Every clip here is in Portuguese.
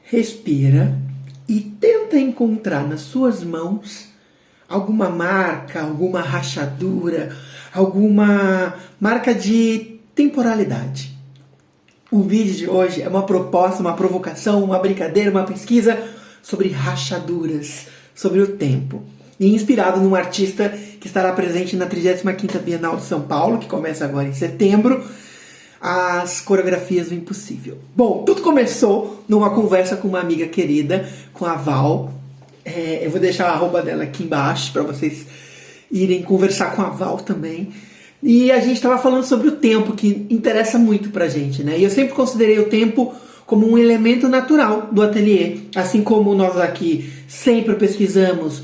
Respira e tenta encontrar nas suas mãos alguma marca, alguma rachadura, alguma marca de temporalidade. O vídeo de hoje é uma proposta, uma provocação, uma brincadeira, uma pesquisa sobre rachaduras, sobre o tempo. E inspirado num artista que estará presente na 35ª Bienal de São Paulo, que começa agora em setembro, as coreografias do impossível. Bom, tudo começou numa conversa com uma amiga querida, com a Val. Eu vou deixar a arroba dela aqui embaixo para vocês irem conversar com a Val também. E a gente estava falando sobre o tempo, que interessa muito pra gente, né? E eu sempre considerei o tempo como um elemento natural do ateliê. Assim como nós aqui sempre pesquisamos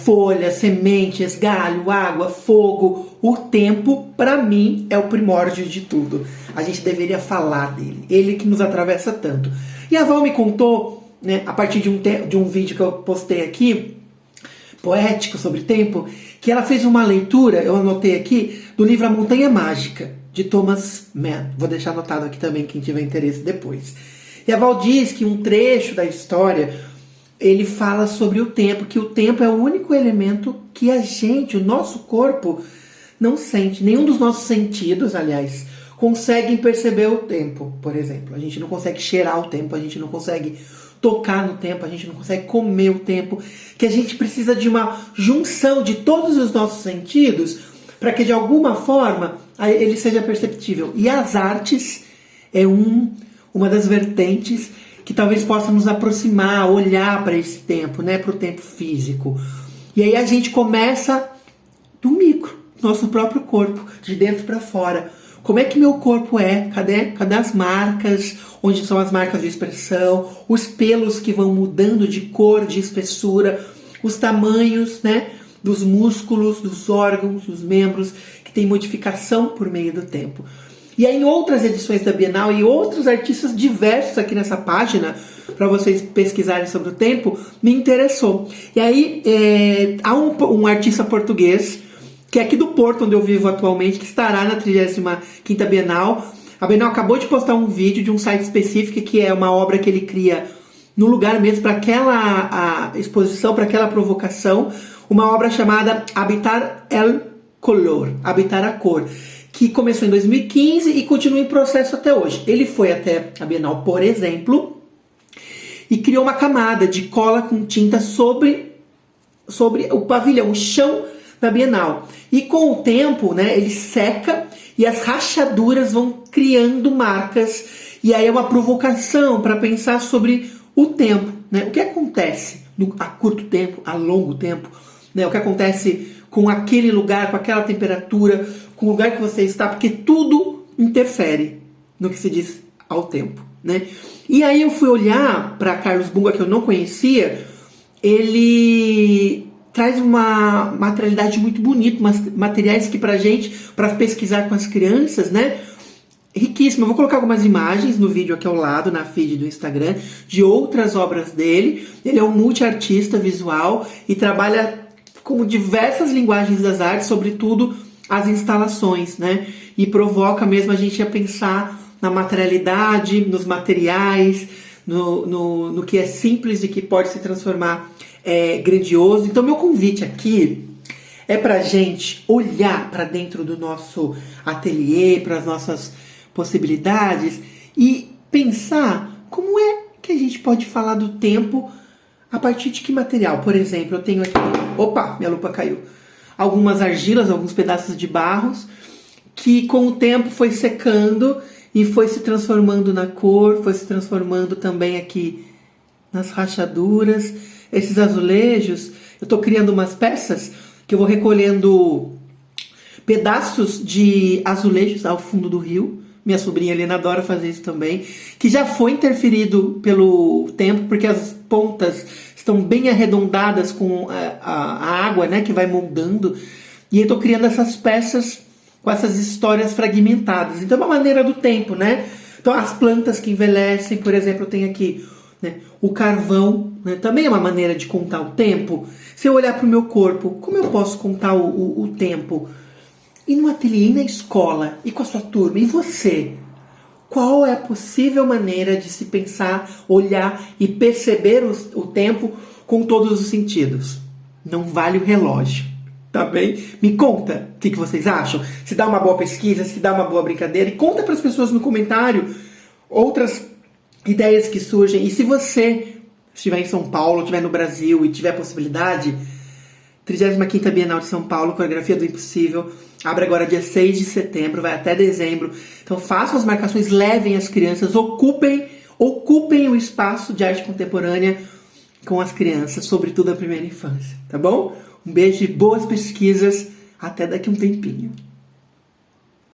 folhas, sementes, galho, água, fogo. O tempo, para mim, é o primórdio de tudo. A gente deveria falar dele. Ele que nos atravessa tanto. E a Val me contou, né, a partir de um vídeo que eu postei aqui, poético sobre tempo, que ela fez uma leitura, eu anotei aqui, do livro A Montanha Mágica, de Thomas Mann. Vou deixar anotado aqui também, quem tiver interesse depois. E a Val diz que um trecho da história, ele fala sobre o tempo, que o tempo é o único elemento que a gente, o nosso corpo, não sente. Nenhum dos nossos sentidos, aliás, conseguem perceber o tempo, por exemplo. A gente não consegue cheirar o tempo, a gente não consegue tocar no tempo, a gente não consegue comer o tempo, que a gente precisa de uma junção de todos os nossos sentidos para que de alguma forma ele seja perceptível. E as artes é uma das vertentes que talvez possa nos aproximar, olhar para esse tempo, né, para o tempo físico. E aí a gente começa do micro, nosso próprio corpo, de dentro para fora. Como é que meu corpo é? Cadê as marcas? Onde são as marcas de expressão? Os pelos que vão mudando de cor, de espessura, os tamanhos, né, dos músculos, dos órgãos, dos membros, que tem modificação por meio do tempo. E aí em outras edições da Bienal e outros artistas diversos aqui nessa página, para vocês pesquisarem sobre o tempo, me interessou. E aí há um artista português, que é aqui do Porto, onde eu vivo atualmente, que estará na 35ª Bienal. A Bienal acabou de postar um vídeo de um site específico, que é uma obra que ele cria no lugar mesmo, para aquela exposição, para aquela provocação, uma obra chamada Habitar el Color, Habitar a Cor, que começou em 2015 e continua em processo até hoje. Ele foi até a Bienal, por exemplo, e criou uma camada de cola com tinta sobre o pavilhão, o chão da Bienal. E com o tempo, né, ele seca e as rachaduras vão criando marcas. E aí é uma provocação para pensar sobre o tempo, né? O que acontece a curto tempo, a longo tempo, né? O que acontece com aquele lugar, com aquela temperatura, com o lugar que você está, porque tudo interfere no que se diz ao tempo, né? E aí eu fui olhar para Carlos Bunga, que eu não conhecia. Ele traz uma materialidade muito bonita, materiais que pra gente, para pesquisar com as crianças, né, riquíssimo. Eu vou colocar algumas imagens no vídeo aqui ao lado, na feed do Instagram, de outras obras dele. Ele é um multiartista visual e trabalha com diversas linguagens das artes, sobretudo as instalações, né, e provoca mesmo a gente a pensar na materialidade, nos materiais, no que é simples e que pode se transformar grandioso. Então meu convite aqui é pra gente olhar para dentro do nosso ateliê, para as nossas possibilidades e pensar como é que a gente pode falar do tempo a partir de que material. Por exemplo, eu tenho aqui, opa, minha lupa caiu, algumas argilas, alguns pedaços de barros que com o tempo foi secando e foi se transformando na cor, foi se transformando também aqui nas rachaduras. Esses azulejos, eu estou criando umas peças que eu vou recolhendo pedaços de azulejos ao fundo do rio. Minha sobrinha Helena adora fazer isso também, que já foi interferido pelo tempo, porque as pontas estão bem arredondadas com a água, né, que vai moldando. E eu estou criando essas peças com essas histórias fragmentadas. Então é uma maneira do tempo, né? Então as plantas que envelhecem, por exemplo, eu tenho aqui, né, o carvão, né, também é uma maneira de contar o tempo. Se eu olhar para o meu corpo, como eu posso contar o tempo? E no ateliê, e na escola, e com a sua turma, e você? qual é a possível maneira de se pensar, olhar e perceber o tempo com todos os sentidos. Não vale o relógio, tá bem? Me conta o que vocês acham. Se dá uma boa pesquisa, se dá uma boa brincadeira. E conta para as pessoas no comentário outras ideias que surgem. E se você estiver em São Paulo, estiver no Brasil e tiver possibilidade, 35ª Bienal de São Paulo, Coreografia do Impossível, abre agora dia 6 de setembro, vai até dezembro. Então façam as marcações, levem as crianças, ocupem o espaço de arte contemporânea com as crianças, sobretudo a primeira infância, tá bom? Um beijo e boas pesquisas, até daqui a um tempinho.